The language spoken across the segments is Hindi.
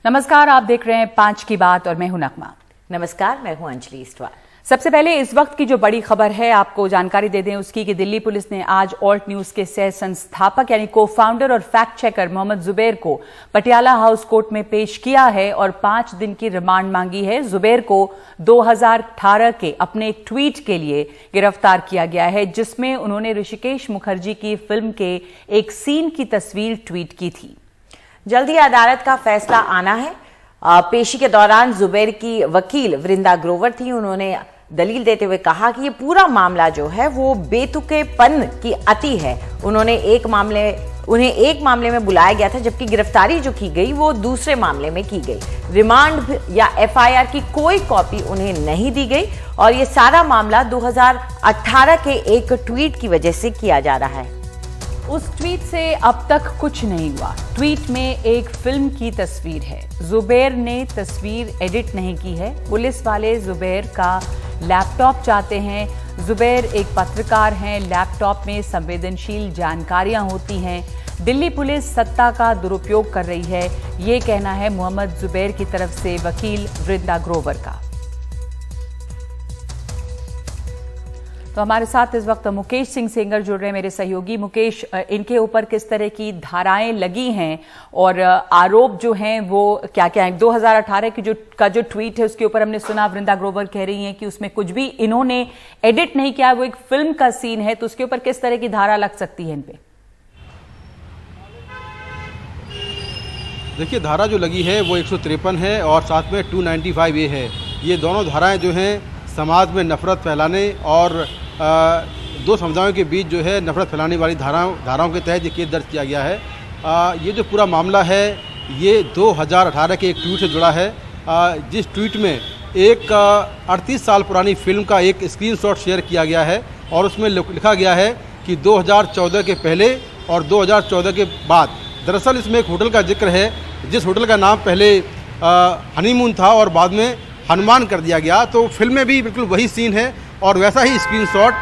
नमस्कार, आप देख रहे हैं 5 की बात और मैं हूं नगमा। नमस्कार, मैं हूं अंजलि इस्टवाल। सबसे पहले इस वक्त की जो बड़ी खबर है आपको जानकारी दे दें उसकी कि दिल्ली पुलिस ने आज ऑल्ट न्यूज के सह संस्थापक यानी को फाउंडर और फैक्ट चेकर मोहम्मद जुबैर को पटियाला हाउस कोर्ट में पेश किया है और 5 दिन की रिमांड मांगी है। जुबैर को 2018 के अपने एक ट्वीट के लिए गिरफ्तार किया गया है जिसमें उन्होंने ऋषिकेश मुखर्जी की फिल्म के एक सीन की तस्वीर ट्वीट की थी। जल्द ही अदालत का फैसला आना है। पेशी के दौरान जुबैर की वकील वृंदा ग्रोवर थी। उन्होंने दलील देते हुए कहा कि ये पूरा मामला जो है वो बेतुकेपन की अति है। उन्हें एक मामले में बुलाया गया था जबकि गिरफ्तारी जो की गई वो दूसरे मामले में की गई। रिमांड या एफआईआर की कोई कॉपी उन्हें नहीं दी गई और ये सारा मामला 2018 के एक ट्वीट की वजह से किया जा रहा है। उस ट्वीट से अब तक कुछ नहीं हुआ। ट्वीट में एक फिल्म की तस्वीर है। जुबैर ने तस्वीर एडिट नहीं की है। पुलिस वाले जुबैर का लैपटॉप चाहते हैं। जुबैर एक पत्रकार हैं। लैपटॉप में संवेदनशील जानकारियां होती हैं। दिल्ली पुलिस सत्ता का दुरुपयोग कर रही है, ये कहना है मोहम्मद जुबैर की तरफ से वकील वृंदा ग्रोवर का। तो हमारे साथ इस वक्त मुकेश सिंह सेंगर जुड़ रहे हैं, मेरे सहयोगी। मुकेश, इनके ऊपर किस तरह की धाराएं लगी हैं और आरोप जो हैं वो क्या क्या हैं? 2018 की जो ट्वीट है उसके ऊपर हमने सुना वृंदा ग्रोवर कह रही हैं कि उसमें कुछ भी इन्होंने एडिट नहीं किया, वो एक फिल्म का सीन है, तो उसके ऊपर किस तरह की धारा लग सकती है इन पे? देखिए, धारा जो लगी है वो 153 है और साथ में 295A है। ये दोनों धाराएं जो हैं समाज में नफरत फैलाने और दो समुदायों के बीच जो है नफरत फैलाने वाली धाराओं के तहत ये केस दर्ज किया गया है। ये जो पूरा मामला है ये 2018 के एक ट्वीट से जुड़ा है, जिस ट्वीट में एक 38 साल पुरानी फिल्म का एक स्क्रीनशॉट शेयर किया गया है और उसमें लिखा गया है कि 2014 के पहले और 2014 के बाद। दरअसल इसमें एक होटल का जिक्र है जिस होटल का नाम पहले हनीमून था और बाद में हनुमान कर दिया गया। तो फिल्म में भी बिल्कुल वही सीन है और वैसा ही स्क्रीनशॉट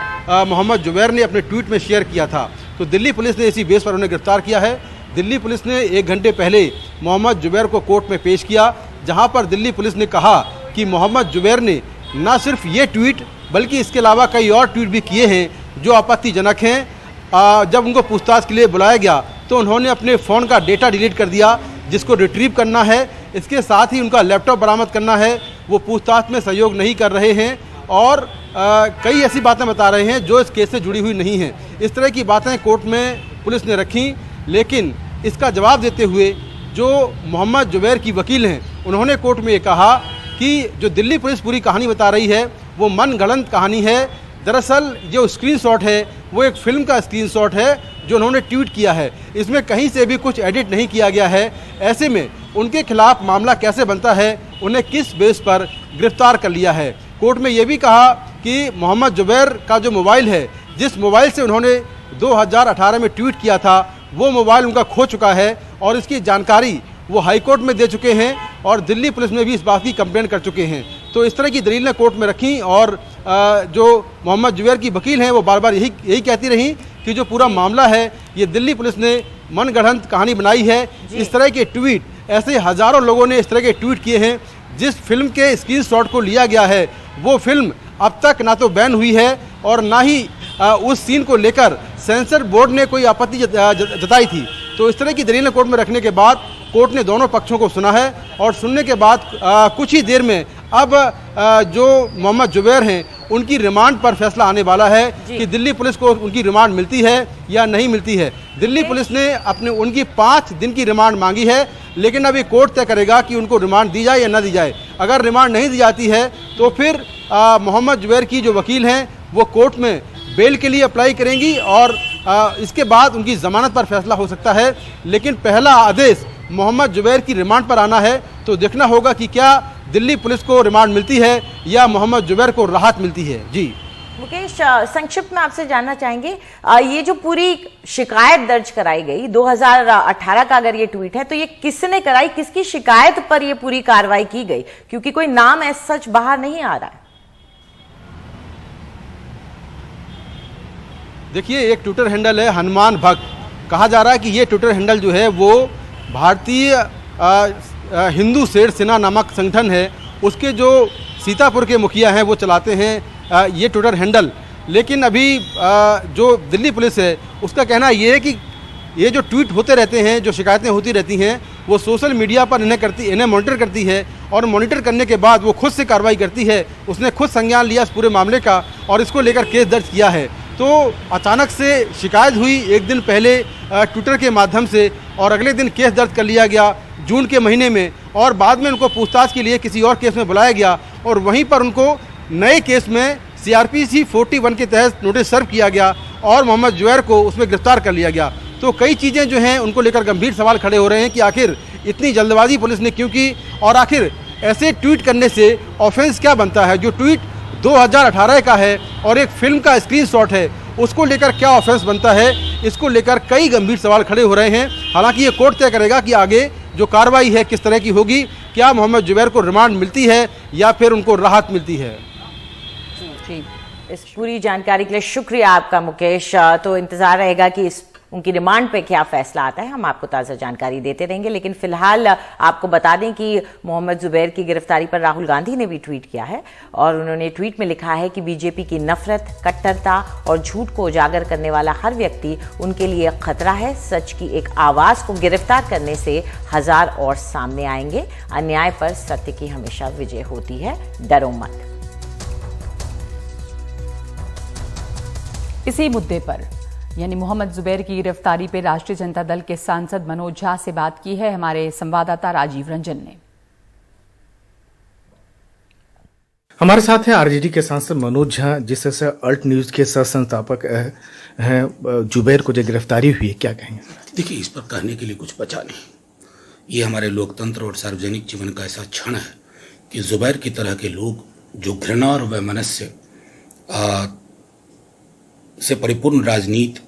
मोहम्मद जुबैर ने अपने ट्वीट में शेयर किया था। तो दिल्ली पुलिस ने इसी बेस पर उन्हें गिरफ्तार किया है। दिल्ली पुलिस ने 1 घंटे पहले मोहम्मद जुबैर को कोर्ट में पेश किया, जहां पर दिल्ली पुलिस ने कहा कि मोहम्मद जुबैर ने न सिर्फ ये ट्वीट बल्कि इसके अलावा कई और ट्वीट भी किए हैं जो आपत्तिजनक हैं। जब उनको पूछताछ के लिए बुलाया गया तो उन्होंने अपने फ़ोन का डेटा डिलीट कर दिया जिसको रिट्रीव करना है। इसके साथ ही उनका लैपटॉप बरामद करना है। वो पूछताछ में सहयोग नहीं कर रहे हैं और कई ऐसी बातें बता रहे हैं जो इस केस से जुड़ी हुई नहीं हैं। इस तरह की बातें कोर्ट में पुलिस ने रखी, लेकिन इसका जवाब देते हुए जो मोहम्मद जुबैर की वकील हैं उन्होंने कोर्ट में ये कहा कि जो दिल्ली पुलिस पूरी कहानी बता रही है वो मनगढ़ंत कहानी है। दरअसल जो स्क्रीनशॉट है वो एक फिल्म का स्क्रीनशॉट है जो उन्होंने ट्वीट किया है। इसमें कहीं से भी कुछ एडिट नहीं किया गया है। ऐसे में उनके खिलाफ मामला कैसे बनता है, उन्हें किस बेस पर गिरफ्तार कर लिया है। कोर्ट में यह भी कहा कि मोहम्मद जुबैर का जो मोबाइल है, जिस मोबाइल से उन्होंने 2018 में ट्वीट किया था, वो मोबाइल उनका खो चुका है और इसकी जानकारी वो हाईकोर्ट में दे चुके हैं और दिल्ली पुलिस में भी इस बात की कंप्लेंट कर चुके हैं। तो इस तरह की दलीलें कोर्ट में रखी और जो मोहम्मद जुबैर की वकील हैं वो बार बार यही कहती रही कि जो पूरा मामला है ये दिल्ली पुलिस ने मनगढ़ंत कहानी बनाई है। इस तरह के ट्वीट, ऐसे हज़ारों लोगों ने इस तरह के ट्वीट किए हैं। जिस फिल्म के स्क्रीनशॉट को लिया गया है वो फिल्म अब तक ना तो बैन हुई है और ना ही उस सीन को लेकर सेंसर बोर्ड ने कोई आपत्ति जताई थी। तो इस तरह की दलीलें कोर्ट में रखने के बाद कोर्ट ने दोनों पक्षों को सुना है और सुनने के बाद कुछ ही देर में अब जो मोहम्मद जुबैर हैं उनकी रिमांड पर फैसला आने वाला है कि दिल्ली पुलिस को उनकी रिमांड मिलती है या नहीं मिलती है। दिल्ली पुलिस ने उनकी 5 दिन की रिमांड मांगी है, लेकिन अभी कोर्ट तय करेगा कि उनको रिमांड दी जाए या ना दी जाए। अगर रिमांड नहीं दी जाती है तो फिर मोहम्मद जुबैर की जो वकील हैं वो कोर्ट में बेल के लिए अप्लाई करेंगी और इसके बाद उनकी जमानत पर फैसला हो सकता है। लेकिन पहला आदेश मोहम्मद जुबैर की रिमांड पर आना है, तो देखना होगा कि क्या दिल्ली पुलिस को रिमांड मिलती है या मोहम्मद जुबैर को राहत मिलती है। जी मुकेश, संक्षिप्त में आपसे जानना चाहेंगे, ये जो पूरी शिकायत दर्ज कराई गई 2018 का अगर ये ट्वीट है तो ये किसने कराई, किसकी शिकायत पर ये पूरी कार्रवाई की गई? क्योंकि कोई नाम ऐसा सच बाहर नहीं आ रहा है। देखिए, एक ट्विटर हैंडल है हनुमान भक्त। कहा जा रहा है कि ये ट्विटर हैंडल जो है वो भारतीय हिंदू शेर सेना नामक संगठन है, उसके जो सीतापुर के मुखिया हैं वो चलाते हैं ये ट्विटर हैंडल। लेकिन अभी जो दिल्ली पुलिस है उसका कहना ये है कि ये जो ट्वीट होते रहते हैं, जो शिकायतें होती रहती हैं, वो सोशल मीडिया पर इन्हें मॉनिटर करती है और मॉनिटर करने के बाद वो खुद से कार्रवाई करती है। उसने खुद संज्ञान लिया इस पूरे मामले का और इसको लेकर केस दर्ज किया है। तो अचानक से शिकायत हुई एक दिन पहले ट्विटर के माध्यम से और अगले दिन केस दर्ज कर लिया गया जून के महीने में, और बाद में उनको पूछताछ के लिए किसी और केस में बुलाया गया और वहीं पर उनको नए केस में CRPC 41 के तहत नोटिस सर्व किया गया और मोहम्मद जुबैर को उसमें गिरफ्तार कर लिया गया। तो कई चीज़ें जो हैं उनको लेकर गंभीर सवाल खड़े हो रहे हैं कि आखिर इतनी जल्दबाजी पुलिस ने क्यों की और आखिर ऐसे ट्वीट करने से ऑफेंस क्या बनता है। जो ट्वीट 2018 का है और एक फिल्म का स्क्रीनशॉट है, उसको लेकर क्या ऑफेंस बनता है, इसको लेकर कई गंभीर सवाल खड़े हो रहे हैं। हालांकि ये कोर्ट तय करेगा कि आगे जो कार्रवाई है किस तरह की होगी, क्या मोहम्मद जुबैर को रिमांड मिलती है या फिर उनको राहत मिलती है। जी, इस पूरी जानकारी के लिए शुक्रिया आपका मुकेश। तो इंतजार रहेगा कि उनकी रिमांड पे क्या फैसला आता है, हम आपको ताज़ा जानकारी देते रहेंगे। लेकिन फिलहाल आपको बता दें कि मोहम्मद जुबैर की गिरफ्तारी पर राहुल गांधी ने भी ट्वीट किया है और उन्होंने ट्वीट में लिखा है कि बीजेपी की नफरत, कट्टरता और झूठ को उजागर करने वाला हर व्यक्ति उनके लिए खतरा है। सच की एक आवाज़ को गिरफ्तार करने से हजार और सामने आएंगे। अन्याय पर सत्य की हमेशा विजय होती है, डरो मत। इसी मुद्दे पर यानी मोहम्मद जुबैर की गिरफ्तारी पर राष्ट्रीय जनता दल के सांसद मनोज झा से बात की है हमारे संवाददाता राजीव रंजन ने। हमारे साथ हैं आरजेडी के सांसद मनोज झा, जिससे अल्ट न्यूज के सह संस्थापक हैं। जुबैर को जो गिरफ्तारी हुई है, क्या कहेंगे? देखिए, इस पर कहने के लिए कुछ बचा नहीं। ये हमारे लोकतंत्र और सार्वजनिक जीवन का ऐसा क्षण है कि जुबैर की तरह के लोग जो घृणा और वैमनस्य से परिपूर्ण राजनीति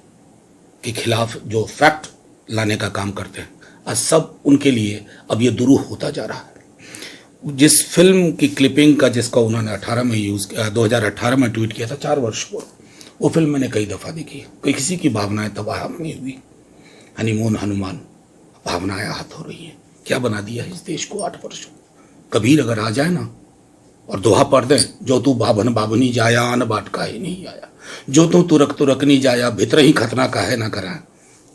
के खिलाफ जो फैक्ट लाने का काम करते हैं, आज सब उनके लिए अब ये दुरूह होता जा रहा है। जिस फिल्म की क्लिपिंग का जिसका उन्होंने 2018 में ट्वीट किया था, 4 वर्ष पूर्व, वो फिल्म मैंने कई दफ़ा देखी। कोई किसी की भावनाएं तबाह नहीं हुई। हनीमून हनुमान भावनाएं आहत हो रही हैं। क्या बना दिया है इस देश को 8 वर्षों। कबीर अगर आ जाए ना और दोहा पढ़ दें, जो तू बाभन बाबनी जाया अन बाटका ही नहीं आया, जो तू तुरक नहीं जाया भीतर ही खतना काहे ना करा।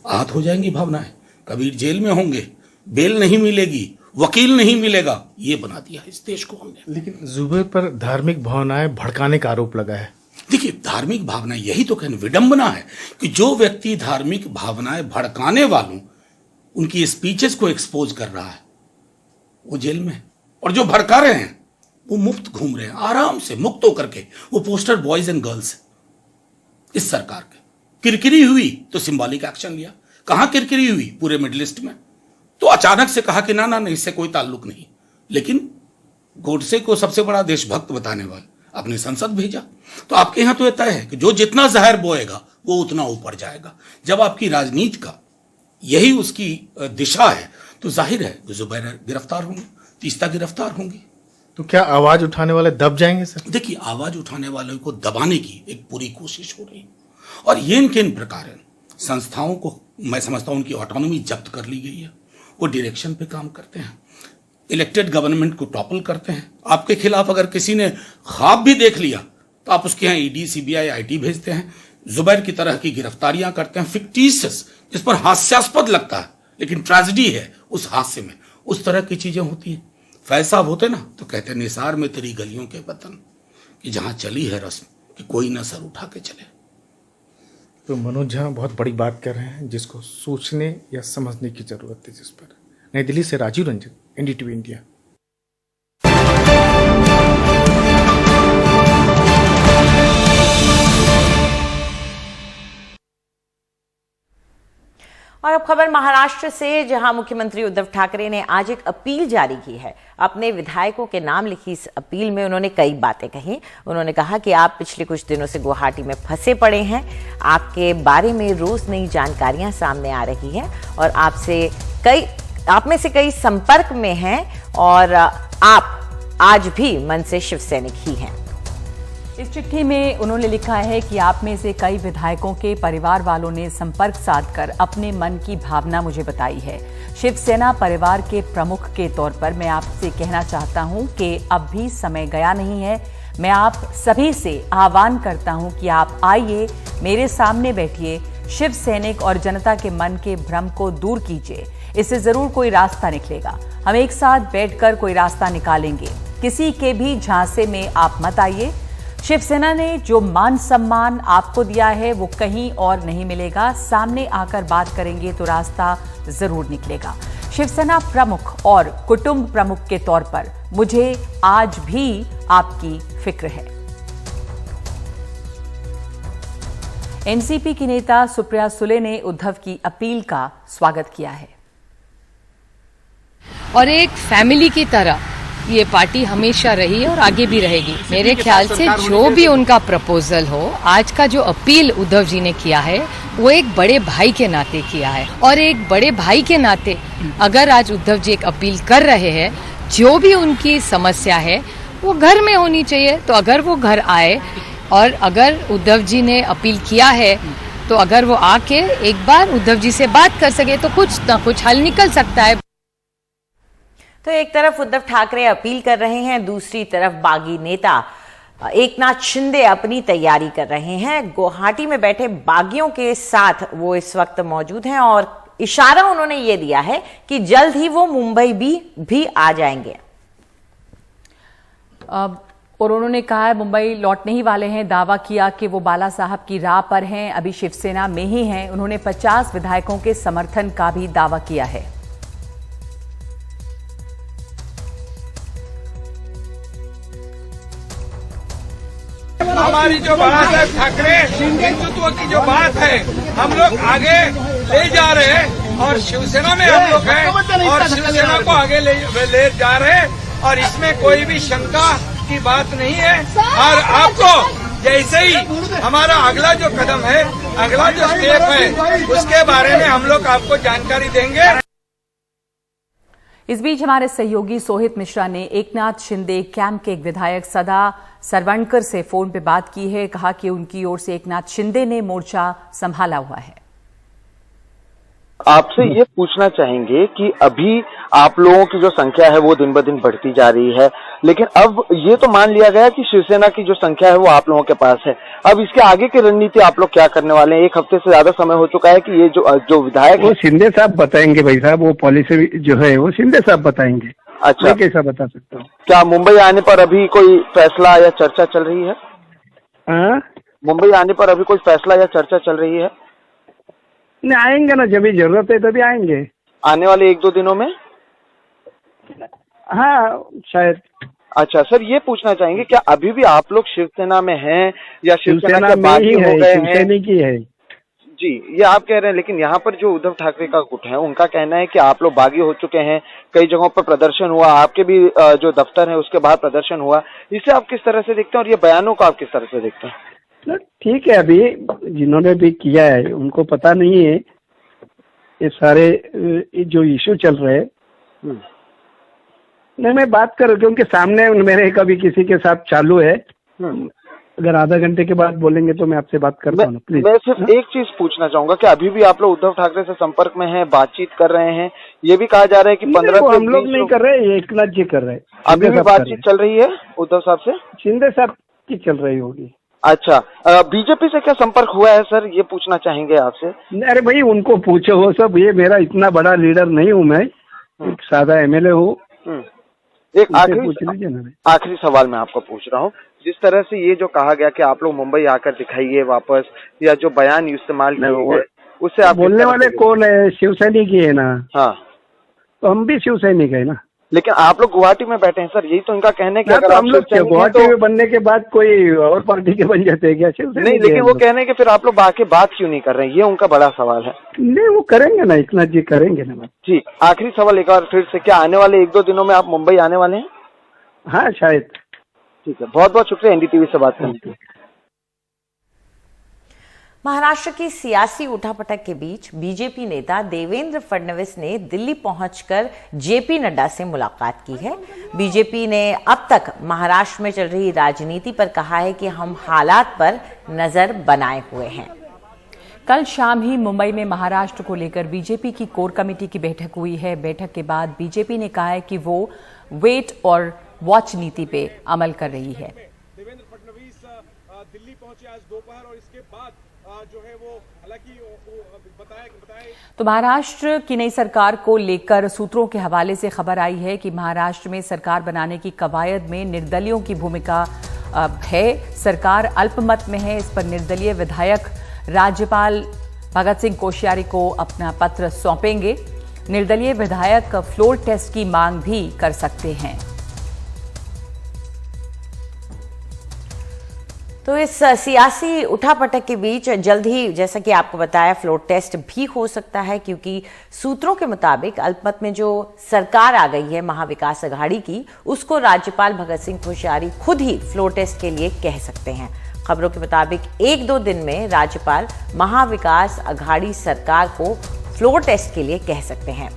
आहत हो जाएंगी भावनाएं। कबीर जेल में होंगे, बेल नहीं मिलेगी, वकील नहीं मिलेगा। ये बना दिया इस देश को हमने। लेकिन जुबैर पर धार्मिक भावनाएं भड़काने का आरोप लगा है। देखिए, धार्मिक भावनाएं, यही तो कहने विडंबना है कि जो व्यक्ति धार्मिक भावनाएं भड़काने वालों उनकी स्पीचेस को एक्सपोज कर रहा है वो जेल में, और जो भड़का रहे हैं वो मुफ्त घूम रहे हैं आराम से, मुक्त होकर के। वो पोस्टर बॉयज एंड गर्ल्स इस सरकार के। किरकिरी हुई तो सिंबॉलिक एक्शन लिया। कहां किरकिरी हुई? पूरे मिडिल ईस्ट में। तो अचानक से कहा कि ना ना इससे कोई ताल्लुक नहीं। लेकिन गोडसे को सबसे बड़ा देशभक्त बताने वाले अपनी संसद भेजा। तो आपके यहां तो यह तय है कि जो जितना जहर बोएगा वो उतना ऊपर जाएगा। जब आपकी राजनीति का यही उसकी दिशा है तो जाहिर है कि जुबैर गिरफ्तार होंगे, तीस्ता गिरफ्तार होंगे। तो क्या आवाज उठाने वाले दब जाएंगे सर? देखिए, आवाज उठाने वालों को दबाने की एक पूरी कोशिश हो रही है और ये इन प्रकार है। संस्थाओं को मैं समझता हूं उनकी ऑटोनॉमी जब्त कर ली गई है। वो डायरेक्शन पे काम करते हैं, इलेक्टेड गवर्नमेंट को टॉपल करते हैं। आपके खिलाफ अगर किसी ने ख्वाब भी देख लिया तो आप उसके यहाँ ईडी, सीबीआई, आईटी भेजते हैं। जुबैर की तरह की गिरफ्तारियां करते हैं, फिक्टिशियस, जिस पर हास्यास्पद लगता है लेकिन ट्रेजेडी है उस हादसे में। उस तरह की चीजें होती हैं। फैज साहब होते ना तो कहते निसार में तेरी गलियों के वतन, कि जहां चली है रस्म कि कोई ना सर उठा के चले। तो मनोज झा बहुत बड़ी बात कर रहे हैं जिसको सोचने या समझने की जरूरत है। जिस पर नई दिल्ली से राजीव रंजन, NDTV इंडिया। और अब खबर महाराष्ट्र से, जहां मुख्यमंत्री उद्धव ठाकरे ने आज एक अपील जारी की है। अपने विधायकों के नाम लिखी इस अपील में उन्होंने कई बातें कही। उन्होंने कहा कि आप पिछले कुछ दिनों से गुवाहाटी में फंसे पड़े हैं, आपके बारे में रोज नई जानकारियां सामने आ रही हैं और आप में से कई संपर्क में हैं और आप आज भी मन से शिव सैनिक ही हैं। इस चिट्ठी में उन्होंने लिखा है कि आप में से कई विधायकों के परिवार वालों ने संपर्क साधकर अपने मन की भावना मुझे बताई है। शिवसेना परिवार के प्रमुख के तौर पर मैं आपसे कहना चाहता हूं कि अब भी समय गया नहीं है। मैं आप सभी से आह्वान करता हूं कि आप आइए, मेरे सामने बैठिए, शिव सैनिक और जनता के मन के भ्रम को दूर कीजिए। इससे जरूर कोई रास्ता निकलेगा। हम एक साथ बैठकर कोई रास्ता निकालेंगे। किसी के भी झांसे में आप मत आइए। शिवसेना ने जो मान सम्मान आपको दिया है वो कहीं और नहीं मिलेगा। सामने आकर बात करेंगे तो रास्ता जरूर निकलेगा। शिवसेना प्रमुख और कुटुंब प्रमुख के तौर पर मुझे आज भी आपकी फिक्र है। एनसीपी की नेता सुप्रिया सुले ने उद्धव की अपील का स्वागत किया है। और एक फैमिली की तरह ये पार्टी हमेशा रही है और आगे भी रहेगी। मेरे ख्याल से जो भी उनका प्रपोजल हो, आज का जो अपील उद्धव जी ने किया है वो एक बड़े भाई के नाते किया है। और एक बड़े भाई के नाते अगर आज उद्धव जी एक अपील कर रहे हैं, जो भी उनकी समस्या है वो घर में होनी चाहिए, तो अगर वो घर आए और अगर उद्धव जी ने अपील किया है तो अगर वो आके एक बार उद्धव जी से बात कर सके तो कुछ ना कुछ हल निकल सकता है। तो एक तरफ उद्धव ठाकरे अपील कर रहे हैं, दूसरी तरफ बागी नेता एकनाथ शिंदे अपनी तैयारी कर रहे हैं। गुवाहाटी में बैठे बागियों के साथ वो इस वक्त मौजूद हैं और इशारा उन्होंने ये दिया है कि जल्द ही वो मुंबई भी आ जाएंगे। और उन्होंने कहा है मुंबई लौटने ही वाले हैं। दावा किया कि वो बाला साहब की राह पर हैं, अभी शिवसेना में ही हैं। उन्होंने 50 विधायकों के समर्थन का भी दावा किया है। हमारी जो बाला साहब ठाकरे हिंदुत्व की जो बात है हम लोग आगे ले जा रहे हैं और शिवसेना में हम लोग हैं और शिवसेना को आगे ले जा रहे हैं और इसमें कोई भी शंका की बात नहीं है। और आपको जैसे ही हमारा अगला जो कदम है, अगला जो स्टेप है, उसके बारे में हम लोग आपको जानकारी देंगे। इस बीच हमारे सहयोगी सोहित मिश्रा ने एकनाथ शिंदे कैंप के एक विधायक सदा सरवणकर से फोन पे बात की है। कहा कि उनकी ओर से एकनाथ शिंदे ने मोर्चा संभाला हुआ है। आपसे ये पूछना चाहेंगे कि अभी आप लोगों की जो संख्या है वो दिन ब दिन बढ़ती जा रही है, लेकिन अब ये तो मान लिया गया कि शिवसेना की जो संख्या है वो आप लोगों के पास है। अब इसके आगे की रणनीति आप लोग क्या करने वाले हैं? एक हफ्ते से ज्यादा समय हो चुका है कि ये जो विधायक वो शिंदे साहब बताएंगे भाई साहब, वो पॉलिसी जो है वो शिंदे साहब बताएंगे। अच्छा, मैं कैसा बता सकता हूँ? क्या मुंबई आने पर अभी कोई फैसला या चर्चा चल रही है? मुंबई आने पर अभी कोई फैसला या चर्चा चल रही है? नहीं, आएंगे ना, जब भी जरूरत है तभी आएंगे। आने वाले 1-2 दिनों में? हाँ शायद। अच्छा सर, ये पूछना चाहेंगे क्या अभी भी आप लोग शिवसेना में हैं या शिवसेना के में बागी ही हो गए हैं? शिवसेना की है जी, ये आप कह रहे हैं, लेकिन यहाँ पर जो उद्धव ठाकरे का गुट है उनका कहना है कि आप लोग बागी हो चुके हैं। कई जगहों पर प्रदर्शन हुआ, आपके भी जो दफ्तर है उसके बाहर प्रदर्शन हुआ। इसे आप किस तरह से देखते हैं और ये बयानों को आप किस तरह से देखते हैं? ठीक है, अभी जिन्होंने भी किया है उनको पता नहीं है ये सारे जो इशू चल रहे हैं। नहीं, मैं बात कर, क्योंकि सामने मेरे कभी किसी के साथ चालू है। अगर आधा घंटे के बाद बोलेंगे तो मैं आपसे बात करता हूँ। प्लीज, मैं सिर्फ एक चीज पूछना चाहूंगा कि अभी भी आप लोग उद्धव ठाकरे से संपर्क में हैं, बातचीत कर रहे हैं? ये भी कहा जा रहा है कि 15 से हम लोग नहीं कर रहे, एकनाथ जी कर रहे हैं। अभी भी बातचीत चल रही है उद्धव साहब से? शिंदे साहब की चल रही होगी। अच्छा, बीजेपी से क्या संपर्क हुआ है सर, ये पूछना चाहेंगे आपसे? अरे भाई उनको पूछो, वो सब, ये मेरा इतना बड़ा लीडर नहीं हूँ मैं, एक सादा एमएलए हूँ। एक आखिरी सवाल मैं आपको पूछ रहा हूँ, जिस तरह से ये जो कहा गया कि आप लोग मुंबई आकर दिखाइए वापस, या जो बयान इस्तेमाल किए उससे आप बोलने वाले कौन है? शिवसैनिक ही है ना। हाँ, तो हम भी शिवसैनिक है ना। लेकिन आप लोग गुवाहाटी में बैठे हैं सर, यही तो इनका कहना है कि अगर हम लोग गुवाहाटी में बनने के बाद कोई और पार्टी के बन जाते हैं क्या? शिवसैनिक नहीं, लेकिन वो कहने कि फिर आप लोग आके बात क्यों नहीं कर रहे हैं, ये उनका बड़ा सवाल है। नहीं, वो करेंगे ना, एकनाथ जी करेंगे ना। जी, आखिरी सवाल एक बार फिर से, क्या आने वाले 1-2 दिनों में आप मुंबई आने वाले हैं? हाँ शायद। ठीक है, बहुत बहुत शुक्रिया एनडीटीवी से बात करने के लिए। महाराष्ट्र की सियासी उठापटक के बीच बीजेपी नेता देवेंद्र फडणवीस ने दिल्ली पहुंचकर जेपी नड्डा से मुलाकात की है। बीजेपी ने अब तक महाराष्ट्र में चल रही राजनीति पर कहा है कि हम हालात पर नजर बनाए हुए हैं। कल शाम ही मुंबई में महाराष्ट्र को लेकर बीजेपी की कोर कमेटी की बैठक हुई है। बैठक के बाद बीजेपी ने कहा है कि वो वेट और वॉच नीति पे अमल कर रही है। देवेंद्र फडणवीस दिल्ली पहुंचे आज दोपहर और इसके बाद जो है वो हालांकि बताया तो महाराष्ट्र की नई सरकार को लेकर सूत्रों के हवाले से खबर आई है कि महाराष्ट्र में सरकार बनाने की कवायद में निर्दलियों की भूमिका है। सरकार अल्पमत में है। इस पर निर्दलीय विधायक राज्यपाल भगत सिंह कोश्यारी को अपना पत्र सौंपेंगे। निर्दलीय विधायक फ्लोर टेस्ट की मांग भी कर सकते हैं। तो इस सियासी उठापटक के बीच जल्द ही, जैसा कि आपको बताया, फ्लोर टेस्ट भी हो सकता है, क्योंकि सूत्रों के मुताबिक अल्पमत में जो सरकार आ गई है महाविकास अघाड़ी की, उसको राज्यपाल भगत सिंह कोश्यारी खुद ही फ्लोर टेस्ट के लिए कह सकते हैं। खबरों के मुताबिक 1-2 दिन में राज्यपाल महाविकास अघाड़ी सरकार को फ्लोर टेस्ट के लिए कह सकते हैं।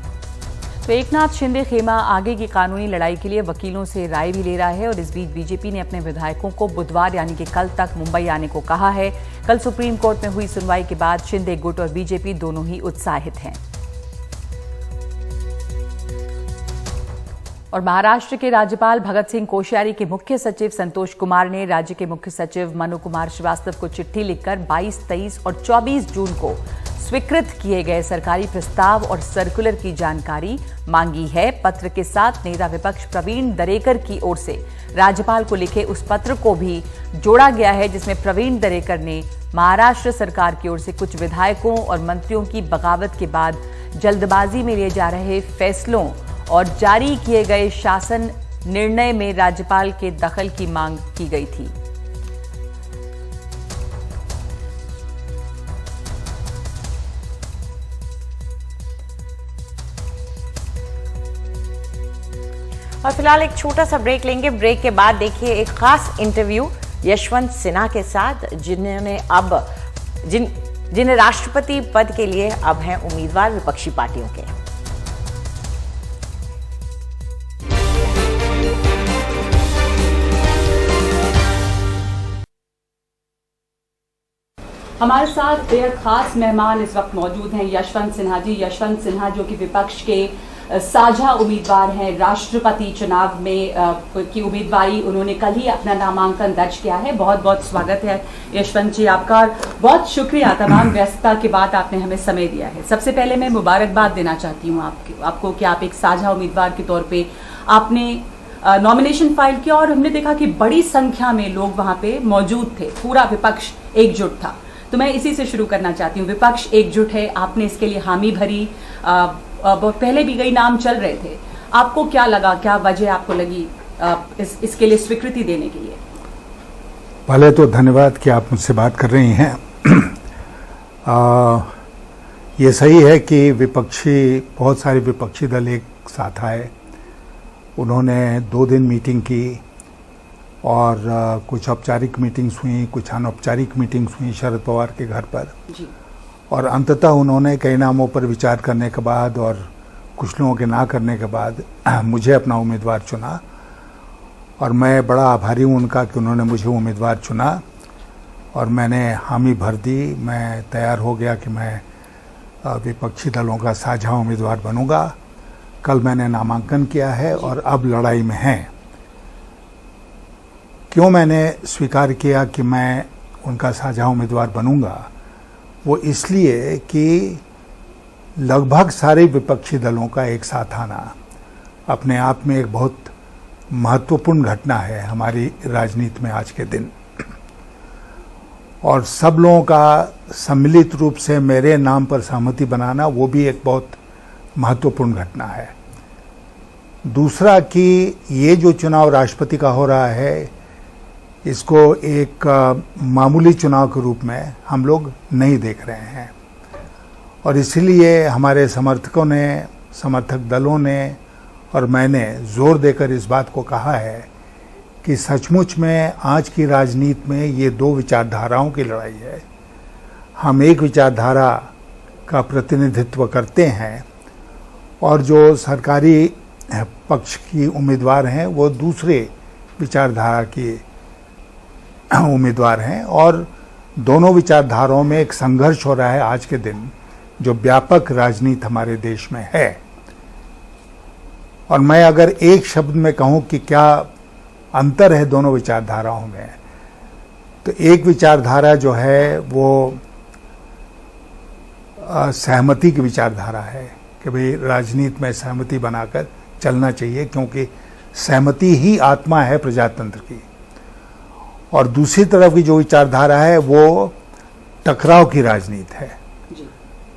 तो एकनाथ शिंदे खेमा आगे की कानूनी लड़ाई के लिए वकीलों से राय भी ले रहा है और इस बीच बीजेपी ने अपने विधायकों को बुधवार यानी कि कल तक मुंबई आने को कहा है। कल सुप्रीम कोर्ट में हुई सुनवाई के बाद शिंदे गुट और बीजेपी दोनों ही उत्साहित हैं। और महाराष्ट्र के राज्यपाल भगत सिंह कोश्यारी के मुख्य सचिव संतोष कुमार ने राज्य के मुख्य सचिव मनु कुमार श्रीवास्तव को चिट्ठी लिखकर 22, 23 और 24 जून को स्वीकृत किए गए सरकारी प्रस्ताव और सर्कुलर की जानकारी मांगी है। पत्र के साथ नेता विपक्ष प्रवीण दरेकर की ओर से राज्यपाल को लिखे उस पत्र को भी जोड़ा गया है, जिसमें प्रवीण दरेकर ने महाराष्ट्र सरकार की ओर से कुछ विधायकों और मंत्रियों की बगावत के बाद जल्दबाजी में लिए जा रहे फैसलों और जारी किए गए शासन निर्णय में राज्यपाल के दखल की मांग की गई थी। और फिलहाल एक छोटा सा ब्रेक लेंगे। ब्रेक के बाद देखिए एक खास इंटरव्यू यशवंत सिन्हा के साथ, जिन्हें राष्ट्रपति पद के लिए अब हैं उम्मीदवार विपक्षी पार्टियों के। हमारे साथ बेहद खास मेहमान इस वक्त मौजूद हैं यशवंत सिन्हा जी। यशवंत सिन्हा जो कि विपक्ष के साझा उम्मीदवार हैं राष्ट्रपति चुनाव में की उम्मीदवारी उन्होंने कल ही अपना नामांकन दर्ज किया है। बहुत बहुत स्वागत है यशवंत जी आपका, बहुत शुक्रिया तमाम व्यस्तता के बाद आपने हमें समय दिया है। सबसे पहले मैं मुबारकबाद देना चाहती हूँ आपको कि आप एक साझा उम्मीदवार के तौर पे आपने नॉमिनेशन फाइल किया और हमने देखा कि बड़ी संख्या में लोग वहां पे मौजूद थे, पूरा विपक्ष एकजुट था। तो मैं इसी से शुरू करना चाहती हूँ। विपक्ष एकजुट है, आपने इसके लिए हामी भरी, पहले भी कई नाम चल रहे थे, आपको क्या लगा, क्या वजह आपको लगी इसके लिए स्वीकृति देने के लिए? पहले तो धन्यवाद कि आप मुझसे बात कर रही हैं। ये सही है कि बहुत सारे विपक्षी दल एक साथ आए, उन्होंने 2 दिन मीटिंग की और कुछ औपचारिक मीटिंग्स हुई, कुछ अनौपचारिक मीटिंग्स हुई शरद पवार के घर पर जी। और अंततः उन्होंने कई नामों पर विचार करने के बाद और कुछ लोगों के ना करने के बाद मुझे अपना उम्मीदवार चुना और मैं बड़ा आभारी हूँ उनका कि उन्होंने मुझे उम्मीदवार चुना और मैंने हामी भर दी। मैं तैयार हो गया कि मैं विपक्षी दलों का साझा उम्मीदवार बनूंगा। कल मैंने नामांकन किया है और अब लड़ाई में हैं। क्यों मैंने स्वीकार किया कि मैं उनका साझा उम्मीदवार बनूंगा, वो इसलिए कि लगभग सारे विपक्षी दलों का एक साथ आना अपने आप में एक बहुत महत्वपूर्ण घटना है हमारी राजनीति में आज के दिन, और सब लोगों का सम्मिलित रूप से मेरे नाम पर सहमति बनाना वो भी एक बहुत महत्वपूर्ण घटना है। दूसरा कि ये जो चुनाव राष्ट्रपति का हो रहा है, इसको एक मामूली चुनाव के रूप में हम लोग नहीं देख रहे हैं और इसीलिए हमारे समर्थकों ने, समर्थक दलों ने और मैंने जोर देकर इस बात को कहा है कि सचमुच में आज की राजनीति में ये 2 विचारधाराओं की लड़ाई है। हम एक विचारधारा का प्रतिनिधित्व करते हैं और जो सरकारी पक्ष की उम्मीदवार हैं वो दूसरे विचारधारा की उम्मीदवार हैं और दोनों विचारधाराओं में एक संघर्ष हो रहा है आज के दिन, जो व्यापक राजनीति हमारे देश में है। और मैं अगर एक शब्द में कहूं कि क्या अंतर है दोनों विचारधाराओं में, तो एक विचारधारा जो है वो सहमति की विचारधारा है कि भाई राजनीति में सहमति बनाकर चलना चाहिए, क्योंकि सहमति ही आत्मा है प्रजातंत्र की। और दूसरी तरफ की जो विचारधारा है वो टकराव की राजनीति है,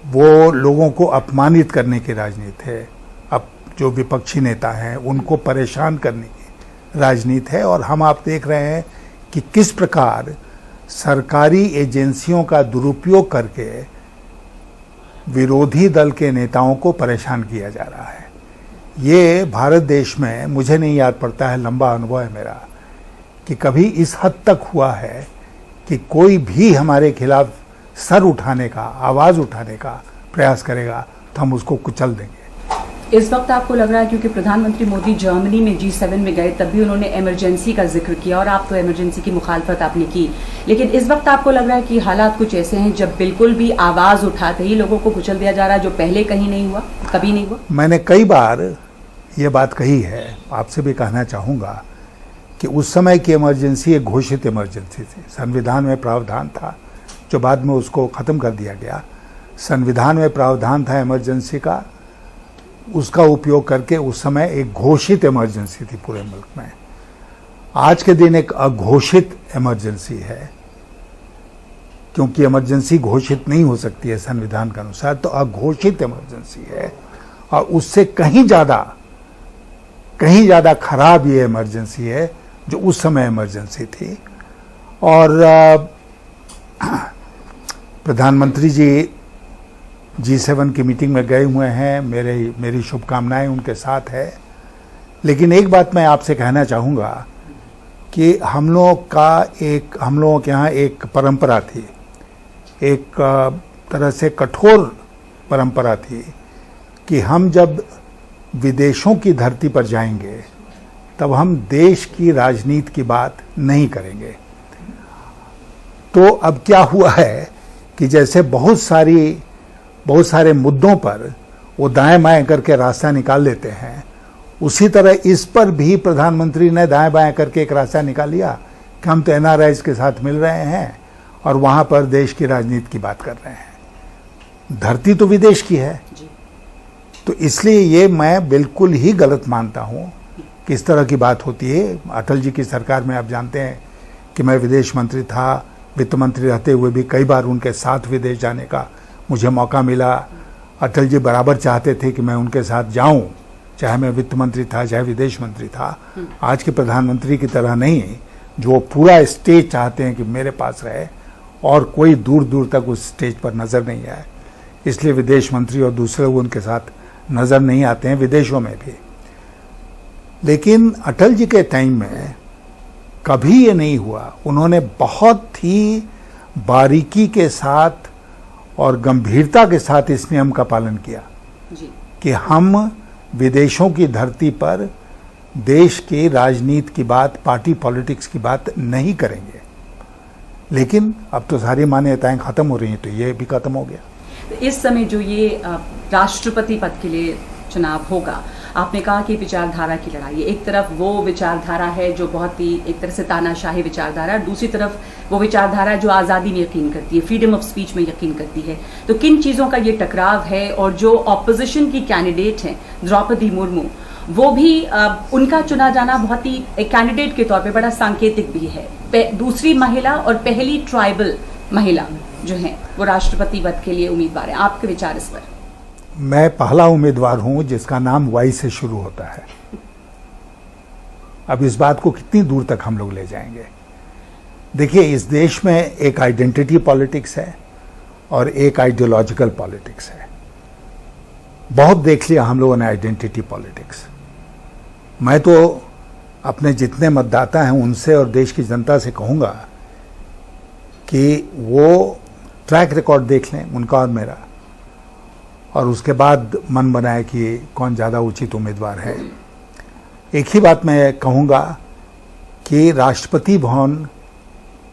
वो लोगों को अपमानित करने की राजनीति है, अब जो विपक्षी नेता हैं उनको परेशान करने की राजनीति है। और हम आप देख रहे हैं कि किस प्रकार सरकारी एजेंसियों का दुरुपयोग करके विरोधी दल के नेताओं को परेशान किया जा रहा है। ये भारत देश में मुझे नहीं याद पड़ता है, लंबा अनुभव है मेरा, कि कभी इस हद तक हुआ है कि कोई भी हमारे खिलाफ सर उठाने का, आवाज उठाने का प्रयास करेगा तो हम उसको कुचल देंगे। इस वक्त आपको लग रहा है, क्योंकि प्रधानमंत्री मोदी जर्मनी में G7 में गए, तब भी उन्होंने इमरजेंसी का जिक्र किया और आप तो इमरजेंसी की मुखालफत आपने की, लेकिन इस वक्त आपको लग रहा है कि हालात कुछ ऐसे हैं जब बिल्कुल भी आवाज उठाते ही लोगों को कुचल दिया जा रहा है, जो पहले कहीं नहीं हुआ, कभी नहीं हुआ? मैंने कई बार ये बात कही है, आपसे भी कहना चाहूँगा कि उस समय की इमरजेंसी एक घोषित इमरजेंसी थी। संविधान में प्रावधान था जो बाद में उसको ख़त्म कर दिया गया। संविधान में प्रावधान था इमरजेंसी का, उसका उपयोग करके उस समय एक घोषित इमरजेंसी थी पूरे मुल्क में। आज के दिन एक अघोषित इमरजेंसी है, क्योंकि इमरजेंसी घोषित नहीं हो सकती है संविधान के अनुसार, तो अघोषित इमरजेंसी है। और उससे कहीं ज़्यादा खराब ये इमरजेंसी है जो उस समय इमरजेंसी थी। और प्रधानमंत्री जी G7 की मीटिंग में गए हुए हैं, मेरी शुभकामनाएं उनके साथ है। लेकिन एक बात मैं आपसे कहना चाहूँगा कि हम लोगों के यहाँ एक परंपरा थी, एक तरह से कठोर परंपरा थी कि हम जब विदेशों की धरती पर जाएंगे तब हम देश की राजनीति की बात नहीं करेंगे। तो अब क्या हुआ है कि जैसे बहुत सारे मुद्दों पर वो दाएं बाएं करके रास्ता निकाल लेते हैं, उसी तरह इस पर भी प्रधानमंत्री ने दाएं बाएं करके एक रास्ता निकाल लिया कि हम तो NRIs के साथ मिल रहे हैं और वहां पर देश की राजनीति की बात कर रहे हैं। धरती तो विदेश की है, तो इसलिए ये मैं बिल्कुल ही गलत मानता हूं कि इस तरह की बात होती है। अटल जी की सरकार में आप जानते हैं कि मैं विदेश मंत्री था, वित्त मंत्री रहते हुए भी कई बार उनके साथ विदेश जाने का मुझे मौका मिला। अटल जी बराबर चाहते थे कि मैं उनके साथ जाऊं, चाहे मैं वित्त मंत्री था चाहे विदेश मंत्री था। आज के प्रधानमंत्री की तरह नहीं, जो पूरा स्टेज चाहते हैं कि मेरे पास रहे और कोई दूर दूर तक उस स्टेज पर नजर नहीं आए, इसलिए विदेश मंत्री और दूसरे लोग उनके साथ नजर नहीं आते हैं विदेशों में भी। लेकिन अटल जी के टाइम में कभी ये नहीं हुआ। उन्होंने बहुत ही बारीकी के साथ और गंभीरता के साथ इस नियम का पालन किया कि हम विदेशों की धरती पर देश की राजनीति की बात, पार्टी पॉलिटिक्स की बात नहीं करेंगे। लेकिन अब तो सारी मान्यताएं खत्म हो रही हैं, तो ये भी खत्म हो गया। इस समय जो ये राष्ट्रपति पद के लिए चुनाव होगा, आपने कहा कि विचारधारा की लड़ाई, एक तरफ वो विचारधारा है जो बहुत ही एक तरह से तानाशाही विचारधारा है, दूसरी तरफ वो विचारधारा जो आज़ादी में यकीन करती है, फ्रीडम ऑफ स्पीच में यकीन करती है। तो किन चीज़ों का ये टकराव है? और जो ऑपोजिशन की कैंडिडेट हैं द्रौपदी मुर्मू, वो भी उनका चुना जाना बहुत ही एक कैंडिडेट के तौर पे बड़ा सांकेतिक भी है। दूसरी महिला और पहली ट्राइबल महिला जो है वो राष्ट्रपति पद के लिए उम्मीदवार है। आपके विचार इस पर? मैं पहला उम्मीदवार हूं जिसका नाम वाई से शुरू होता है। अब इस बात को कितनी दूर तक हम लोग ले जाएंगे? देखिए, इस देश में एक आइडेंटिटी पॉलिटिक्स है और एक आइडियोलॉजिकल पॉलिटिक्स है। बहुत देख लिया हम लोगों ने आइडेंटिटी पॉलिटिक्स। मैं तो अपने जितने मतदाता हैं उनसे और देश की जनता से कहूंगा कि वो ट्रैक रिकॉर्ड देख लें उनका और मेरा, और उसके बाद मन बनाए कि कौन ज़्यादा उचित उम्मीदवार है। एक ही बात मैं कहूँगा कि राष्ट्रपति भवन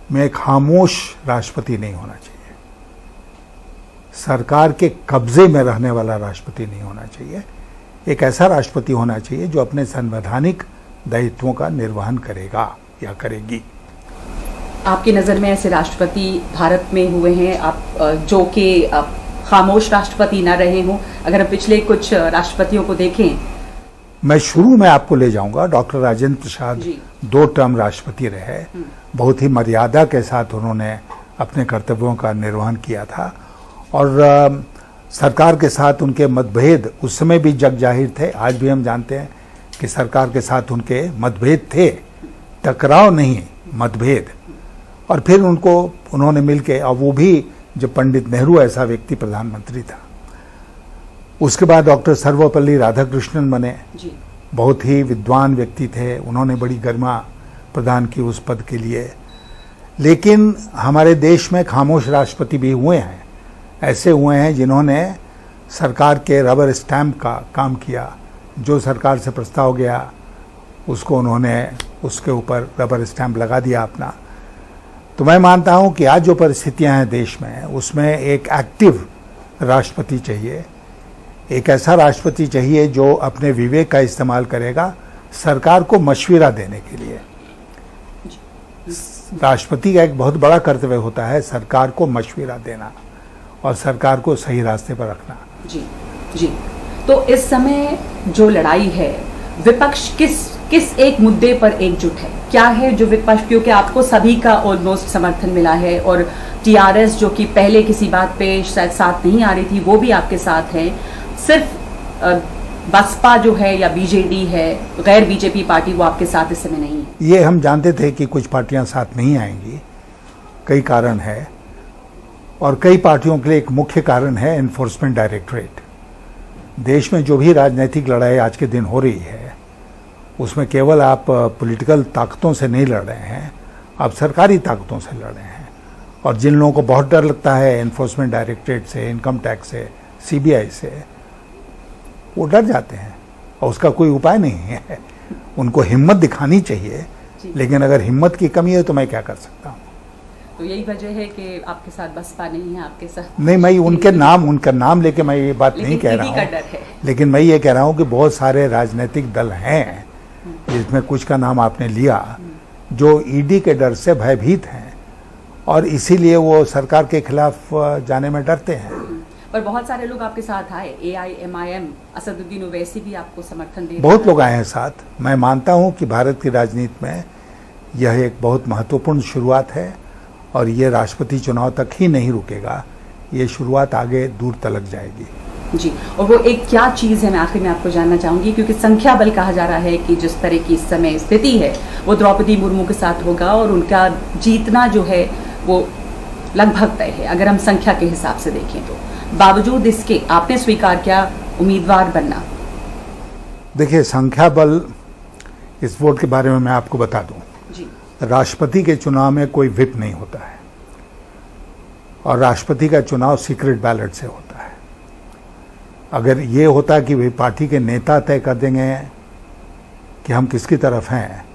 में एक खामोश राष्ट्रपति नहीं होना चाहिए, सरकार के कब्जे में रहने वाला राष्ट्रपति नहीं होना चाहिए। एक ऐसा राष्ट्रपति होना चाहिए जो अपने संवैधानिक दायित्वों का निर्वहन करेगा या करेगी। आपकी नज़र में ऐसे राष्ट्रपति भारत में हुए हैं आप जो कि खामोश राष्ट्रपति ना रहे हों? अगर हम पिछले कुछ राष्ट्रपतियों को देखें, मैं शुरू में आपको ले जाऊंगा। डॉक्टर राजेंद्र प्रसाद 2 टर्म राष्ट्रपति रहे, बहुत ही मर्यादा के साथ उन्होंने अपने कर्तव्यों का निर्वहन किया था और सरकार के साथ उनके मतभेद उस समय भी जग जाहिर थे। आज भी हम जानते हैं कि सरकार के साथ उनके मतभेद थे, टकराव नहीं, मतभेद। और फिर उन्होंने मिलके, और वो भी जब पंडित नेहरू ऐसा व्यक्ति प्रधानमंत्री था। उसके बाद डॉक्टर सर्वपल्ली राधाकृष्णन बने, बहुत ही विद्वान व्यक्ति थे, उन्होंने बड़ी गरिमा प्रदान की उस पद के लिए। लेकिन हमारे देश में खामोश राष्ट्रपति भी हुए हैं, ऐसे हुए हैं जिन्होंने सरकार के रबर स्टैंप का काम किया। जो सरकार से प्रस्ताव गया उसको उन्होंने उसके ऊपर रबर स्टैंप लगा दिया अपना। तो मैं मानता हूं कि आज जो परिस्थितियां हैं देश में, उसमें एक एक्टिव राष्ट्रपति चाहिए, एक ऐसा राष्ट्रपति चाहिए जो अपने विवेक का इस्तेमाल करेगा सरकार को मशविरा देने के लिए। राष्ट्रपति का एक बहुत बड़ा कर्तव्य होता है सरकार को मशविरा देना और सरकार को सही रास्ते पर रखना। जी। तो इस समय जो लड़ाई है, विपक्ष किस एक मुद्दे पर एकजुट है? क्या है जो विपक्ष, क्योंकि आपको सभी का ऑलमोस्ट समर्थन मिला है और टीआरएस जो कि पहले किसी बात पे शायद साथ नहीं आ रही थी, वो भी आपके साथ है। सिर्फ बसपा जो है या बीजेडी है, गैर बीजेपी पार्टी, वो आपके साथ इस समय नहीं है। ये हम जानते थे कि कुछ पार्टियां साथ नहीं आएंगी, कई कारण है, और कई पार्टियों के लिए एक मुख्य कारण है एनफोर्समेंट डायरेक्टरेट। देश में जो भी राजनीतिक लड़ाई आज के दिन हो रही है, उसमें केवल आप पॉलिटिकल ताकतों से नहीं लड़ रहे हैं, आप सरकारी ताकतों से लड़ रहे हैं। और जिन लोगों को बहुत डर लगता है एनफोर्समेंट डायरेक्टरेट से, इनकम टैक्स से, सीबीआई से, वो डर जाते हैं और उसका कोई उपाय नहीं है। उनको हिम्मत दिखानी चाहिए, लेकिन अगर हिम्मत की कमी है तो मैं क्या कर सकता हूँ? तो यही वजह है कि आपके साथ बसपा नहीं है, आपके साथ नहीं। मैं उनका नाम लेके मैं ये बात नहीं कह रहा हूँ, लेकिन मैं ये कह रहा हूँ कि बहुत सारे राजनीतिक दल हैं जिसमें कुछ का नाम आपने लिया, जो ईडी के डर से भयभीत हैं और इसीलिए वो सरकार के खिलाफ जाने में डरते हैं। पर बहुत सारे लोग आपके साथ आए, AIMIM, असदुद्दीन ओवैसी भी आपको समर्थन दे, बहुत लोग आए हैं साथ। मैं मानता हूं कि भारत की राजनीति में यह एक बहुत महत्वपूर्ण शुरुआत है और ये राष्ट्रपति चुनाव तक ही नहीं रुकेगा, ये शुरुआत आगे दूर तलक जाएगी। जी, और वो एक क्या चीज़ है, मैं आखिर में आपको जानना चाहूंगी, क्योंकि संख्या बल कहा जा रहा है कि जिस तरह की इस समय स्थिति है वो द्रौपदी मुर्मू के साथ होगा और उनका जीतना जो है वो लगभग तय है, अगर हम संख्या के हिसाब से देखें तो। बावजूद इसके आपने स्वीकार किया उम्मीदवार बनना। देखिए, संख्या बल, इस वोट के बारे में मैं आपको बता दूं, राष्ट्रपति के चुनाव में कोई व्हिप नहीं होता है और राष्ट्रपति का चुनाव सीक्रेट बैलेट से होता है। अगर ये होता कि वे पार्टी के नेता तय कर देंगे कि हम किसकी तरफ हैं,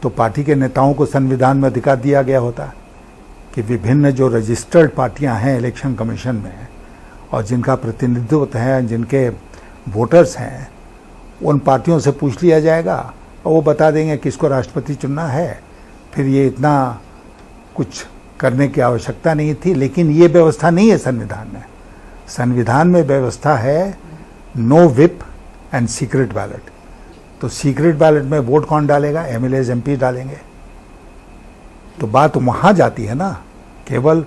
तो पार्टी के नेताओं को संविधान में अधिकार दिया गया होता कि विभिन्न जो रजिस्टर्ड पार्टियां हैं इलेक्शन कमीशन में और जिनका प्रतिनिधित्व है, जिनके वोटर्स हैं, उन पार्टियों से पूछ लिया जाएगा और वो बता देंगे किसको राष्ट्रपति चुनना है। फिर ये इतना कुछ करने की आवश्यकता नहीं थी, लेकिन ये व्यवस्था नहीं है संविधान में। संविधान में व्यवस्था है no whip and secret ballot. तो सीक्रेट बैलेट में वोट कौन डालेगा? MLAs MP डालेंगे। तो बात वहां जाती है ना, केवल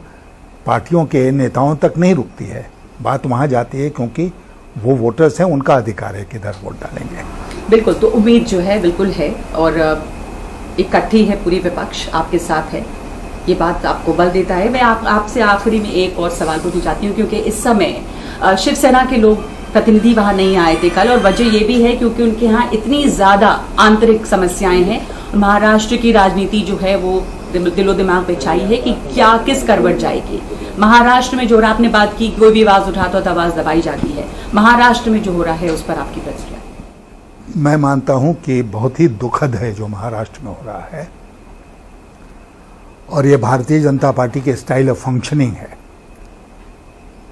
पार्टियों के नेताओं तक नहीं रुकती है, बात वहां जाती है क्योंकि वो वोटर्स हैं, उनका अधिकार है किधर वोट डालेंगे। बिल्कुल, तो उम्मीद जो है बिल्कुल है और इकट्ठी है पूरी विपक्ष आपके साथ है, ये बात आपको बल देता है। मैं आपसे आखिरी में एक और सवाल पूछना चाहती हूँ, क्योंकि इस समय शिवसेना के लोग प्रतिनिधि वहाँ नहीं आए थे कल, और वजह ये भी है क्योंकि उनके यहाँ इतनी ज़्यादा आंतरिक समस्याएं हैं। महाराष्ट्र की राजनीति जो है वो दिलो दिमाग पे छाई है कि क्या किस करवट जाएगी। महाराष्ट्र में जो आपने बात की, कोई भी आवाज़ उठाता तो आवाज़ दबाई जाती है, महाराष्ट्र में जो हो रहा है उस पर आपकी प्रतिक्रिया? मैं मानता हूं कि बहुत ही दुखद है जो महाराष्ट्र में हो रहा है और ये भारतीय जनता पार्टी के स्टाइल ऑफ फंक्शनिंग है।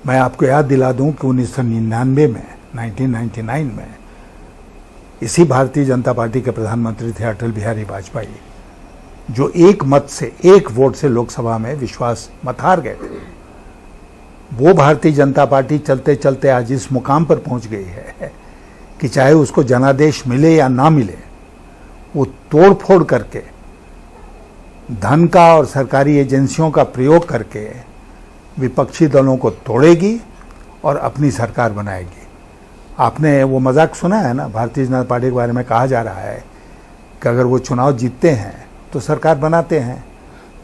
मैं आपको याद दिला दूं कि 1999 में 1999 में इसी भारतीय जनता पार्टी के प्रधानमंत्री थे अटल बिहारी वाजपेयी, जो एक मत से, एक वोट से लोकसभा में विश्वास मत हार गए थे। वो भारतीय जनता पार्टी चलते चलते आज इस मुकाम पर पहुंच गई है कि चाहे उसको जनादेश मिले या ना मिले, वो तोड़ फोड़ करके, धन का और सरकारी एजेंसियों का प्रयोग करके विपक्षी दलों को तोड़ेगी और अपनी सरकार बनाएगी। आपने वो मजाक सुना है ना, भारतीय जनता पार्टी के बारे में कहा जा रहा है कि अगर वो चुनाव जीतते हैं तो सरकार बनाते हैं,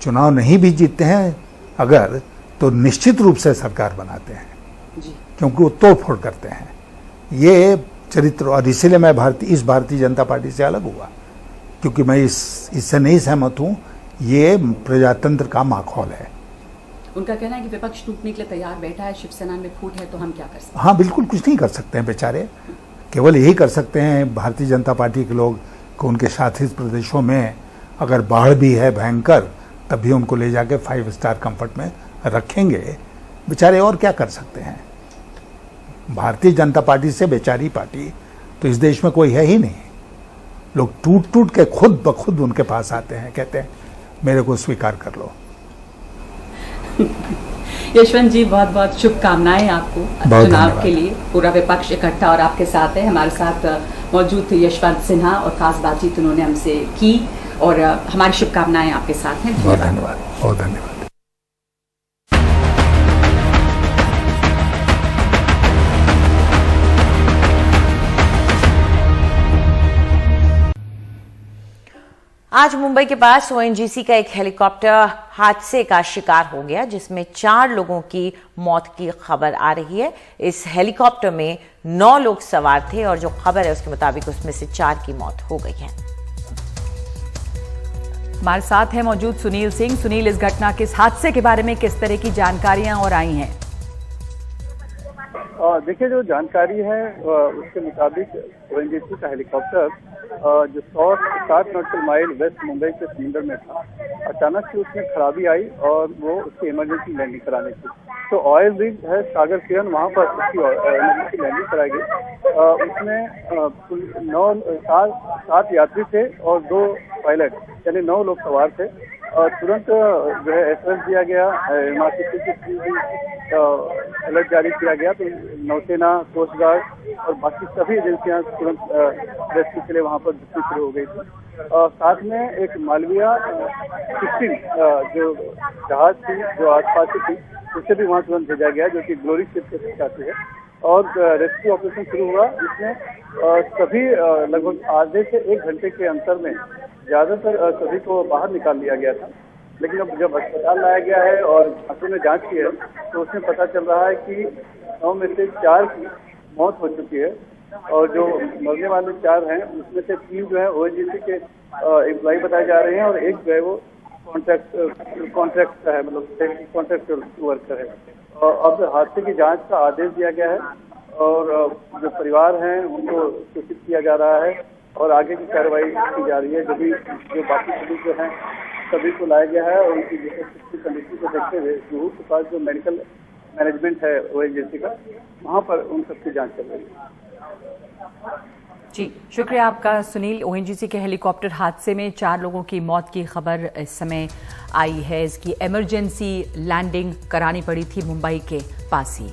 चुनाव नहीं भी जीतते हैं अगर, तो निश्चित रूप से सरकार बनाते हैं क्योंकि वो तोड़ फोड़ करते हैं। ये चरित्र, और इसीलिए मैं इस भारतीय जनता पार्टी से अलग हुआ, क्योंकि मैं इससे नहीं सहमत हूं। ये प्रजातंत्र का माहौल है। उनका कहना है कि विपक्ष टूटने के लिए तैयार बैठा है, शिवसेना में फूट है, तो हम क्या कर सकते हैं? हाँ, बिल्कुल कुछ नहीं कर सकते हैं बेचारे। केवल यही कर सकते हैं भारतीय जनता पार्टी के लोग कि उनके शासित प्रदेशों में अगर बाढ़ भी है भयंकर, तब भी उनको ले जाके 5 स्टार कंफर्ट में रखेंगे बेचारे। और क्या कर सकते हैं? भारतीय जनता पार्टी से बेचारी पार्टी तो इस देश में कोई है ही नहीं। लोग टूट टूट के खुद ब खुद उनके पास आते हैं, कहते हैं मेरे को स्वीकार कर लो। यशवंत जी, बहुत बहुत शुभकामनाएं आपको चुनाव के लिए। पूरा विपक्ष इकट्ठा और आपके साथ है। हमारे साथ मौजूद थे यशवंत सिन्हा और खास बातचीत उन्होंने हमसे की, और हमारी शुभकामनाएं आपके साथ हैं। बहुत धन्यवाद, बहुत धन्यवाद। आज मुंबई के पास ओएनजीसी का एक हेलीकॉप्टर हादसे का शिकार हो गया, जिसमें 4 लोगों की मौत की खबर आ रही है। इस हेलीकॉप्टर में 9 लोग सवार थे और जो खबर है उसके मुताबिक उसमें से 4 की मौत हो गई है। हमारे साथ है मौजूद सुनील सिंह। सुनील, इस घटना के, इस हादसे के बारे में किस तरह की जानकारियां और आई हैं? देखिए, जो जानकारी है उसके मुताबिक ओएनजीसी का हेलीकॉप्टर जो 160 नॉटिकल माइल वेस्ट मुंबई के समुद्र में था, अचानक से उसमें खराबी आई और वो उसकी इमरजेंसी लैंडिंग करानी थी। तो ऑयल रिग है सागर किरण, वहाँ पर उसकी इमरजेंसी लैंडिंग कराई गई। उसमें 7 यात्री थे और 2 पायलट, यानी 9 लोग सवार थे। और तुरंत जो है एसओएस दिया गया, अलर्ट जारी किया गया। तो नौसेना, कोस्ट गार्ड और बाकी सभी एजेंसियां तुरंत रेस्क्यू के लिए वहां पर जुटनी शुरू हो गई थी। साथ में एक मालविया 16 जो जहाज थी जो आसपास की थी, उसे भी वहां तुरंत भेजा गया, जो कि ग्लोरी शिप के साथ है। और रेस्क्यू ऑपरेशन शुरू हुआ, जिसमें सभी लगभग आधे से 1 घंटे के अंतर में ज्यादातर सभी को बाहर निकाल लिया गया था। लेकिन अब जब अस्पताल लाया गया है और डॉक्टर ने जांच की है, तो उसमें पता चल रहा है कि 9 में से 4 की मौत हो चुकी है। और जो मरने वाले 4 हैं, उसमें से 3 जो है ओएनजीसी के एम्प्लॉय बताए जा रहे हैं और एक जो है वो कॉन्ट्रैक्ट है, मतलब कॉन्ट्रैक्ट वर्कर है। और अब हादसे की जांच का आदेश दिया गया है और जो परिवार हैं उनको सूचित किया जा रहा है और आगे की कार्रवाई की जा रही है। जो बाकी सभी जो हैं सभी को लाया गया है और उनकी कंडीशन को देखते हुए जुहू के पास जो मेडिकल मैनेजमेंट है ओएनजीसी का, वहाँ पर उन सबकी जांच चल रही है। जी, शुक्रिया आपका सुनील। ओएनजीसी के हेलीकॉप्टर हादसे में 4 लोगों की मौत की खबर इस समय आई है। इसकी इमरजेंसी लैंडिंग करानी पड़ी थी मुंबई के पास ही।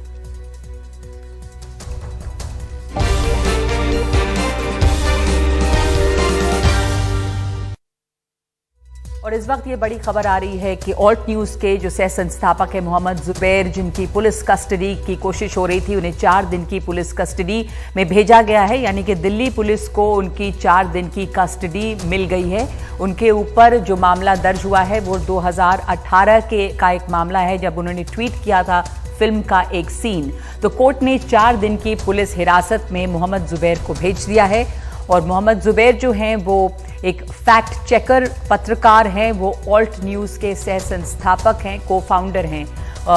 और इस वक्त ये बड़ी खबर आ रही है कि ऑल्ट न्यूज के जो सह संस्थापक है मोहम्मद जुबैर, जिनकी पुलिस कस्टडी की कोशिश हो रही थी, उन्हें 4 दिन की पुलिस कस्टडी में भेजा गया है। यानी कि दिल्ली पुलिस को उनकी 4 दिन की कस्टडी मिल गई है। उनके ऊपर जो मामला दर्ज हुआ है वो 2018 का एक मामला है, जब उन्होंने ट्वीट किया था फिल्म का एक सीन। तो कोर्ट ने 4 दिन की पुलिस हिरासत में मोहम्मद जुबैर को भेज दिया है। और मोहम्मद जुबैर जो हैं वो एक फैक्ट चेकर पत्रकार हैं, वो ऑल्ट न्यूज़ के सह संस्थापक हैं, को फाउंडर हैं।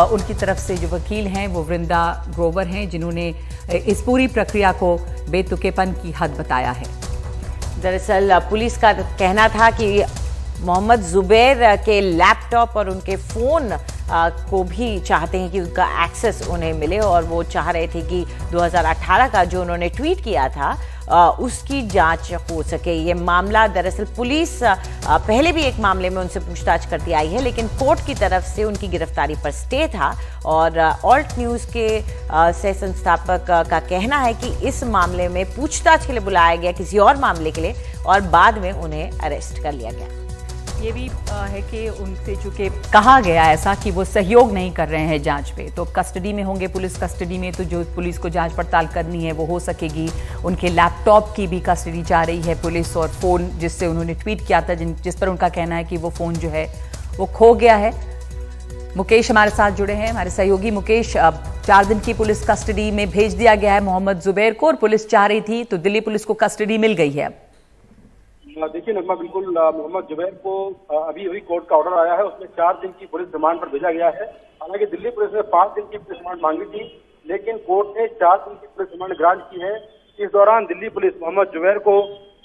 उनकी तरफ से जो वकील हैं वो वृंदा ग्रोवर हैं, जिन्होंने इस पूरी प्रक्रिया को बेतुकेपन की हद बताया है। दरअसल पुलिस का कहना था कि मोहम्मद जुबैर के लैपटॉप और उनके फ़ोन को भी चाहते हैं कि उनका एक्सेस उन्हें मिले, और वो चाह रहे थे कि 2018 का जो उन्होंने ट्वीट किया था उसकी जांच हो सके। ये मामला दरअसल पुलिस पहले भी एक मामले में उनसे पूछताछ करती आई है, लेकिन कोर्ट की तरफ से उनकी गिरफ्तारी पर स्टे था, और ऑल्ट न्यूज़ के सह संस्थापक का कहना है कि इस मामले में पूछताछ के लिए बुलाया गया किसी और मामले के लिए, और बाद में उन्हें अरेस्ट कर लिया गया। ये भी है कि उनसे चूंकि कहा गया ऐसा कि वो सहयोग नहीं कर रहे हैं जांच पे, तो कस्टडी में होंगे, पुलिस कस्टडी में, तो जो पुलिस को जांच पड़ताल करनी है वो हो सकेगी। उनके लैपटॉप की भी कस्टडी चाह रही है पुलिस, और फ़ोन जिससे उन्होंने ट्वीट किया था, जिस पर उनका कहना है कि वो फ़ोन जो है वो खो गया है। मुकेश हमारे साथ जुड़े हैं, हमारे सहयोगी। मुकेश, 4 दिन की पुलिस कस्टडी में भेज दिया गया है मोहम्मद जुबैर को, और पुलिस चाह रही थी तो दिल्ली पुलिस को कस्टडी मिल गई है। देखिए नगमा, बिल्कुल मोहम्मद जुबैर को अभी कोर्ट का ऑर्डर आया है, उसमें 4 दिन की पुलिस रिमांड पर भेजा गया है। हालांकि दिल्ली पुलिस ने 5 दिन की पुलिस रिमांड मांगी थी, लेकिन कोर्ट ने 4 दिन की पुलिस रिमांड ग्रांट की है। इस दौरान दिल्ली पुलिस मोहम्मद जुबैर को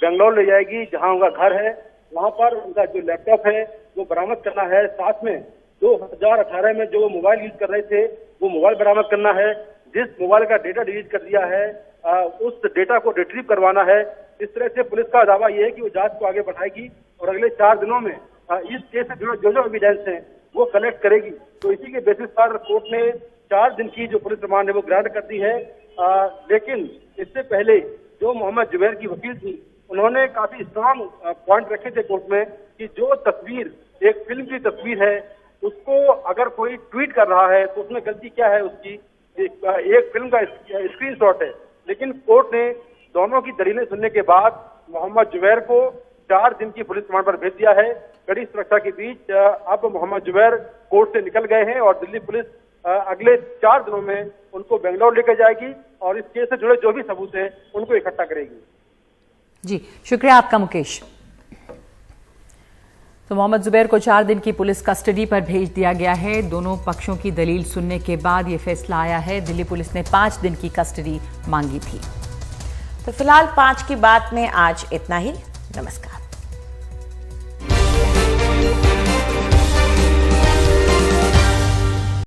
बेंगलोर ले जाएगी, जहां उनका घर है। वहां पर उनका जो लैपटॉप है वो बरामद करना है, साथ में 2018 में जो वो मोबाइल यूज कर रहे थे वो मोबाइल बरामद करना है। जिस मोबाइल का डेटा डिलीट कर दिया है उस डेटा को रिट्रीव करवाना है। इस तरह से पुलिस का दावा यह है कि वो जांच को आगे बढ़ाएगी और अगले 4 दिनों में इस केस से जुड़े जो एविडेंस हैं वो कलेक्ट करेगी। तो इसी के बेसिस पर कोर्ट ने 4 दिन की जो पुलिस रिमांड है वो ग्रांट कर दी है। लेकिन इससे पहले जो मोहम्मद जुबैर की वकील थी, उन्होंने काफी स्ट्रांग पॉइंट रखे थे कोर्ट में कि जो तस्वीर एक फिल्म की तस्वीर है उसको अगर कोई ट्वीट कर रहा है तो उसमें गलती क्या है उसकी, एक फिल्म का स्क्रीनशॉट है। लेकिन कोर्ट ने दोनों की दलीलें सुनने के बाद मोहम्मद जुबैर को 4 दिन की पुलिस रिमांड पर भेज दिया है। कड़ी सुरक्षा के बीच अब मोहम्मद जुबैर कोर्ट से निकल गए हैं और दिल्ली पुलिस अगले 4 दिनों में उनको बेंगलोर लेकर जाएगी और इस केस से जुड़े जो भी सबूत हैं उनको इकट्ठा करेगी। जी, शुक्रिया आपका मुकेश। तो मोहम्मद जुबैर को 4 दिन की पुलिस कस्टडी पर भेज दिया गया है। दोनों पक्षों की दलील सुनने के बाद ये फैसला आया है। दिल्ली पुलिस ने 5 दिन की कस्टडी मांगी थी। तो फिलहाल 5 की बात में आज इतना ही। नमस्कार।